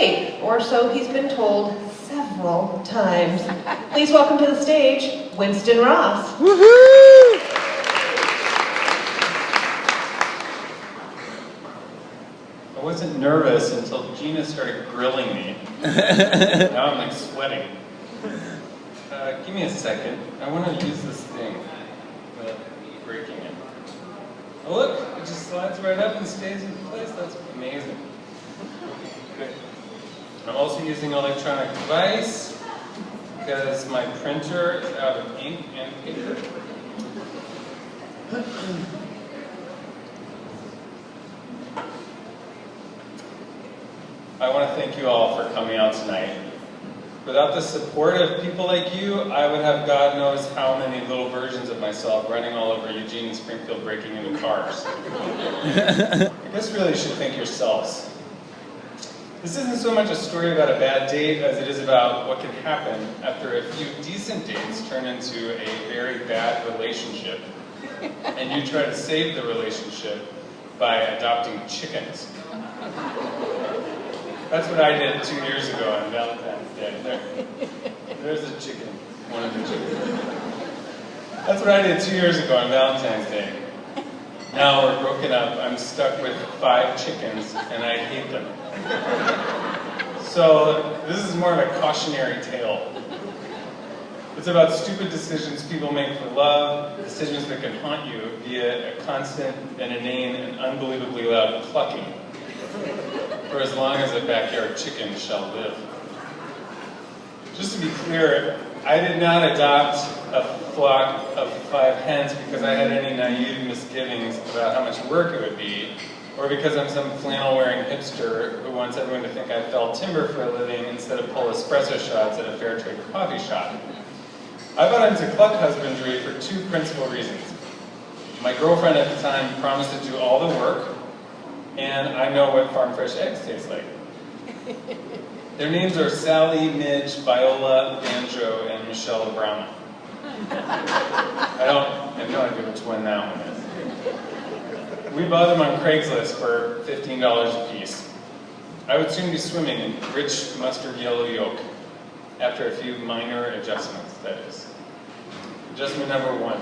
safe, or so he's been told several times. Please welcome to the stage, Winston Ross. Woohoo! I wasn't nervous until Gina started grilling me. Now I'm like sweating. Give me a second. I want to use this thing without breaking it. Oh look, it just slides right up and stays in place. That's amazing. Good. I'm also using an electronic device because my printer is out of ink and paper. I want to thank you all for coming out tonight. Without the support of people like you, I would have God knows how many little versions of myself running all over Eugene and Springfield breaking into cars. I guess really you should thank yourselves. This isn't so much a story about a bad date as it is about what can happen after a few decent dates turn into a very bad relationship, and you try to save the relationship by adopting chickens. That's what I did 2 years ago on Valentine's Day. There's a chicken, one of the chickens. That's what I did 2 years ago on Valentine's Day. Now we're broken up, I'm stuck with 5 chickens, and I hate them. So this is more of a cautionary tale. It's about stupid decisions people make for love, decisions that can haunt you via a constant and inane and unbelievably loud clucking. For as long as a backyard chicken shall live. Just to be clear, I did not adopt a flock of 5 hens because I had any naive misgivings about how much work it would be, or because I'm some flannel-wearing hipster who wants everyone to think I fell timber for a living instead of pull espresso shots at a fair trade coffee shop. I bought into cluck husbandry for 2 principal reasons. My girlfriend at the time promised to do all the work, and I know what farm fresh eggs taste like. Their names are Sally, Midge, Viola, Banjo, and Michelle Brown. I have no idea which one that one is. We bought them on Craigslist for $15 a piece. I would soon be swimming in rich mustard yellow yolk, after a few minor adjustments, that is. Adjustment number 1.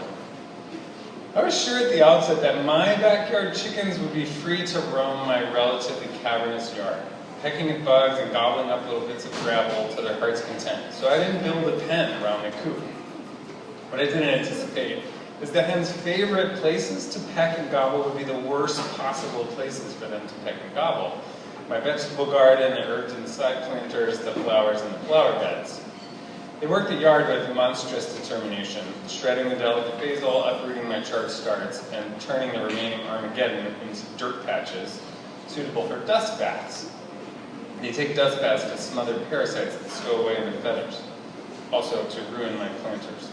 I was sure at the outset that my backyard chickens would be free to roam my relatively cavernous yard, pecking at bugs and gobbling up little bits of gravel to their heart's content. So I didn't build a pen around the coop. What I didn't anticipate is the hens' favorite places to peck and gobble would be the worst possible places for them to peck and gobble. My vegetable garden, the herbs and side planters, the flowers and the flower beds. They worked the yard with monstrous determination, shredding the delicate basil, uprooting my charred starts, and turning the remaining Armageddon into dirt patches suitable for dust baths. They take dust baths to smother parasites that stow away in the feathers, also to ruin my planters.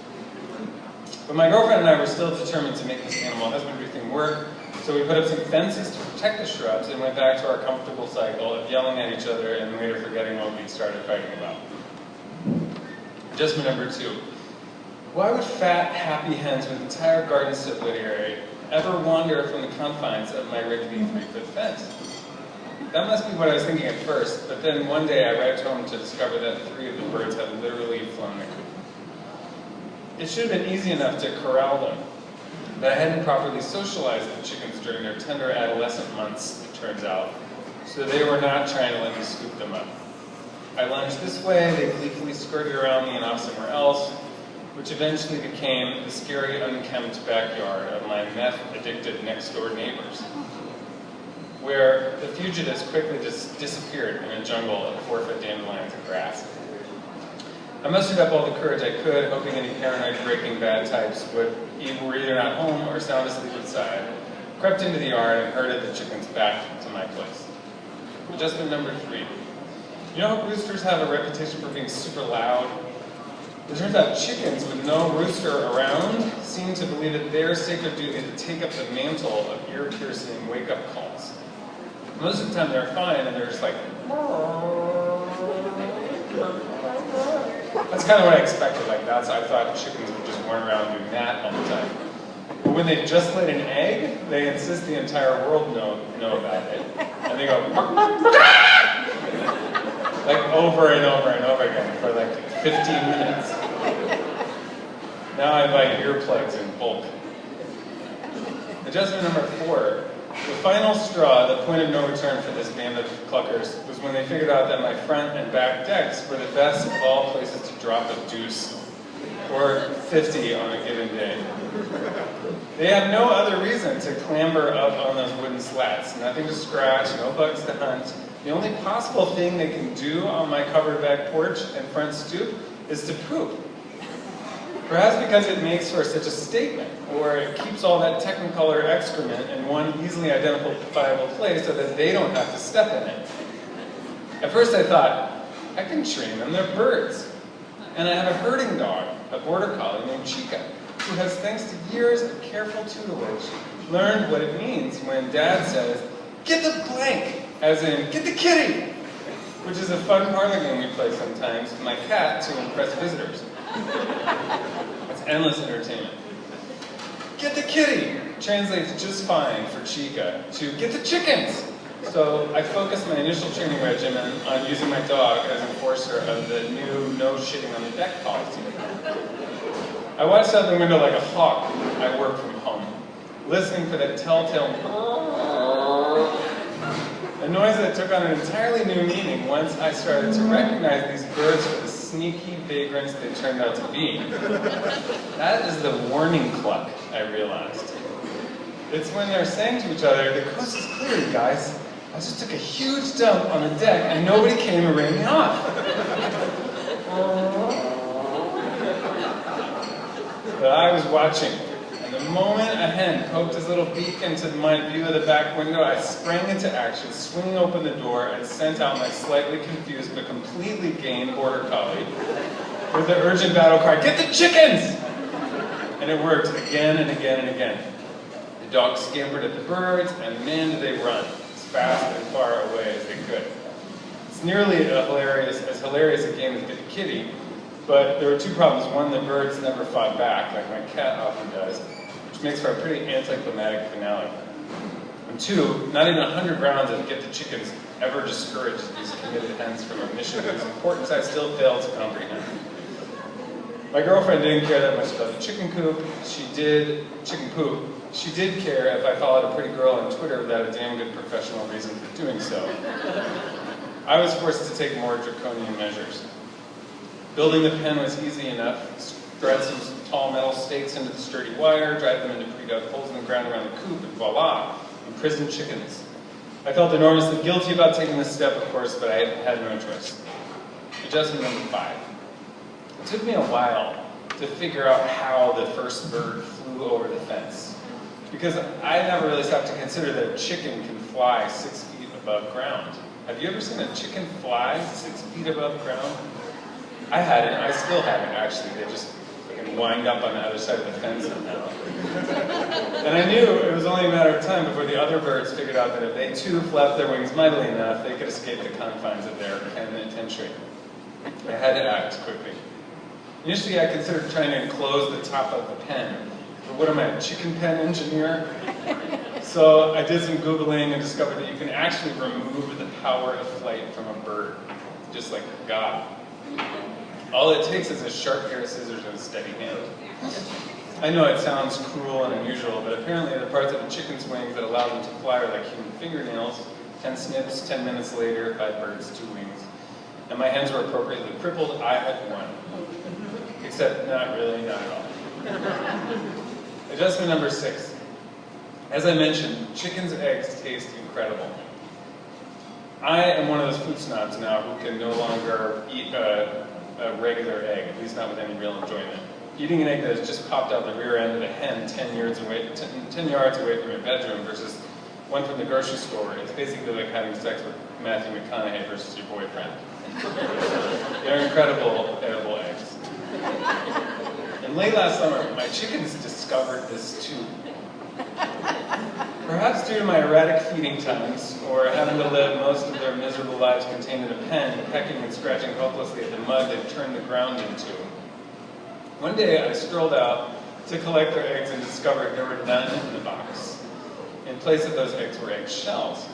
But my girlfriend and I were still determined to make this animal husbandry thing work, so we put up some fences to protect the shrubs and went back to our comfortable cycle of yelling at each other and later forgetting what we'd started fighting about. Adjustment number 2. Why would fat, happy hens with entire garden subsidiary ever wander from the confines of my Rigby 3-foot fence? That must be what I was thinking at first, but then one day I arrived home to discover that 3 of the birds had literally flown the coop. It should have been easy enough to corral them, but I hadn't properly socialized the chickens during their tender adolescent months, it turns out, so they were not trying to let me scoop them up. I lunged this way, they gleefully skirted around me and off somewhere else, which eventually became the scary, unkempt backyard of my meth-addicted next-door neighbors, where the fugitives quickly just disappeared in a jungle of 4-foot dandelions and grass. I mustered up all the courage I could, hoping any paranoid Breaking Bad types were either not home or sound asleep inside, crept into the yard and herded the chickens back to my place. Adjustment number 3. You know how roosters have a reputation for being super loud? It turns out chickens with no rooster around seem to believe it their sacred duty to take up the mantle of ear-piercing wake-up calls. Most of the time they're fine and they're just like, that's kind of what I expected. Like I thought chickens would just run around doing that all the time. But when they just laid an egg, they insist the entire world know about it. And they go, over and over and over again for like 15 minutes. Now I buy earplugs in bulk. Adjustment number 4. The final straw, the point of no return for this band of cluckers, was when they figured out that my front and back decks were the best of all places to drop a deuce, or 50 on a given day. They have no other reason to clamber up on those wooden slats. Nothing to scratch, no bugs to hunt. The only possible thing they can do on my covered back porch and front stoop is to poop. Perhaps because it makes for such a statement, or it keeps all that technicolor excrement in one easily identifiable place so that they don't have to step in it. At first I thought, I can train them, they're birds. And I have a herding dog, a border collie named Chica, who has, thanks to years of careful tutelage, learned what it means when Dad says, "Get the blank," as in, "Get the kitty," which is a fun parlor game we play sometimes with my cat to impress visitors. It's endless entertainment. "Get the kitty" translates just fine for Chica to "get the chickens." So I focused my initial training regimen on using my dog as enforcer of the new no shitting on the deck policy. I watched out the window like a hawk. I work from home, listening for that telltale a noise that took on an entirely new meaning once I started to recognize these birds for the sneaky vagrants they turned out to be. That is the warning cluck, I realized. It's when they're saying to each other, "The coast is clear, you guys. I just took a huge dump on the deck and nobody came to rain me off." But I was watching, and the moment a hen poked his little beak into my view of the back window, I sprang into action, swinging open the door, and sent out my slightly confused but completely game border collie with the urgent battle cry, "Get the chickens!" And it worked again and again and again. The dogs scampered at the birds, and man did they run, as fast and far away as they could. It's nearly as hilarious a game as Get the Kitty, but there were two problems. One, the birds never fought back, like my cat often does, which makes for a pretty anticlimactic finale. And two, not even 100 rounds of Get the Chickens ever discouraged these committed hens from a mission whose importance I still fail to comprehend. My girlfriend didn't care that much about the chicken poop. She did care if I followed a pretty girl on Twitter without a damn good professional reason for doing so. I was forced to take more draconian measures. Building the pen was easy enough. Thread some tall metal stakes into the sturdy wire, drive them into pre-dug holes in the ground around the coop, and voila, imprisoned chickens. I felt enormously guilty about taking this step, of course, but I had no choice. Adjustment number 5. It took me a while to figure out how the first bird flew over the fence, because I never really stopped to consider that a chicken can fly 6 feet above ground. Have you ever seen a chicken fly 6 feet above ground? I hadn't. I still haven't, actually. They just fucking wind up on the other side of the fence somehow. And I knew it was only a matter of time before the other birds figured out that if they too flapped their wings mightily enough, they could escape the confines of their penitentiary. I had to act quickly. Initially, I considered trying to enclose the top of the pen. But what am I, a chicken pen engineer? So I did some Googling and discovered that you can actually remove the power of flight from a bird, just like God. All it takes is a sharp pair of scissors and a steady hand. I know it sounds cruel and unusual, but apparently the parts of a chicken's wings that allow them to fly are like human fingernails. 10 snips, 10 minutes later, 5 birds, 2 wings. And my hens were appropriately crippled. I had 1. Except not really, not at all. Adjustment number 6. As I mentioned, chicken's eggs taste incredible. I am one of those food snobs now who can no longer eat a regular egg, at least not with any real enjoyment. Eating an egg that has just popped out the rear end of a hen 10 yards away from your bedroom versus one from the grocery store is basically like having sex with Matthew McConaughey versus your boyfriend. They're incredible edible eggs. And late last summer, my chickens discovered this too. Perhaps due to my erratic feeding times, or having to live most of their miserable lives contained in a pen, pecking and scratching hopelessly at the mud they've turned the ground into. One day I strolled out to collect their eggs and discovered there were none in the box. In place of those eggs were egg shells.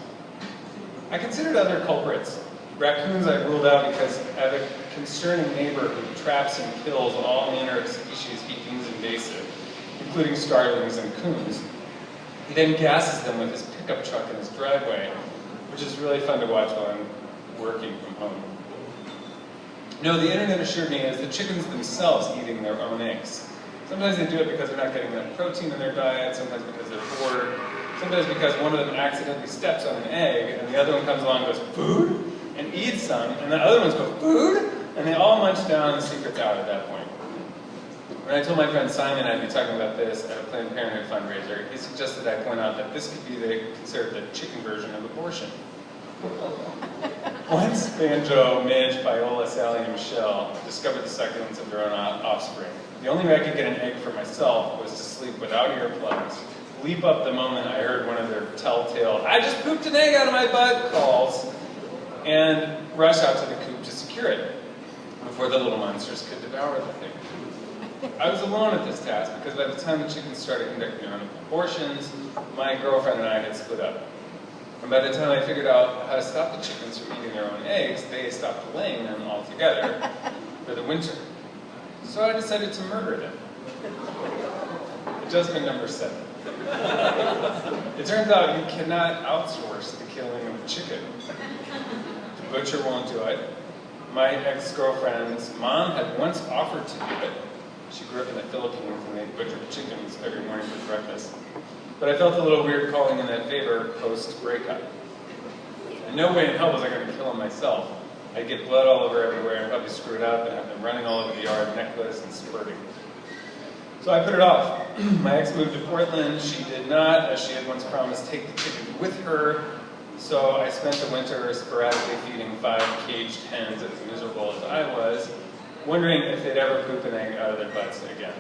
I considered other culprits. Raccoons I ruled out because I have a concerning neighbor who traps and kills all manner of species he deems invasive, including starlings and coons. He then gasses them with his pickup truck in his driveway, which is really fun to watch while I'm working from home. No, the internet assured me it's the chickens themselves eating their own eggs. Sometimes they do it because they're not getting enough protein in their diet, sometimes because they're bored, sometimes because one of them accidentally steps on an egg and the other one comes along and goes, food? And eats some, and the other ones go, food? And they all munch down and the secret's out at that point. When I told my friend Simon I'd be talking about this at a Planned Parenthood fundraiser, he suggested I point out that this could be considered the chicken version of abortion. Once Banjo, Midge, Viola, Sally, and Michelle discovered the succulence of their own offspring, the only way I could get an egg for myself was to sleep without earplugs, leap up the moment I heard one of their telltale, "I just pooped an egg out of my butt" calls, and rush out to the coop to secure it before the little monsters could devour the thing. I was alone at this task because by the time the chickens started conducting their own abortions, my girlfriend and I had split up. And by the time I figured out how to stop the chickens from eating their own eggs, they stopped laying them altogether for the winter. So I decided to murder them. Adjustment number 7. It turns out you cannot outsource the killing of a chicken. The butcher won't do it. My ex-girlfriend's mom had once offered to do it. She grew up in the Philippines and they butchered chickens every morning for breakfast. But I felt a little weird calling in that favor post-breakup. In no way in hell was I going to kill him myself. I'd get blood all over everywhere and probably screw it up and have them running all over the yard, necklace and spurting. So I put it off. My ex moved to Portland. She did not, as she had once promised, take the chickens with her. So I spent the winter sporadically feeding 5 caged hens, as miserable as I was, wondering if they'd ever poop an egg out of their butts again.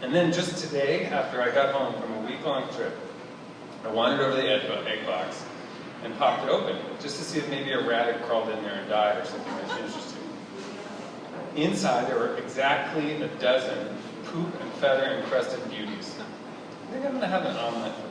And then just today, after I got home from a week-long trip, I wandered over the egg box and popped it open, just to see if maybe a rat had crawled in there and died or something that's interesting. Inside, there were exactly a dozen poop and feather-encrusted beauties. I think I'm going to have an omelet for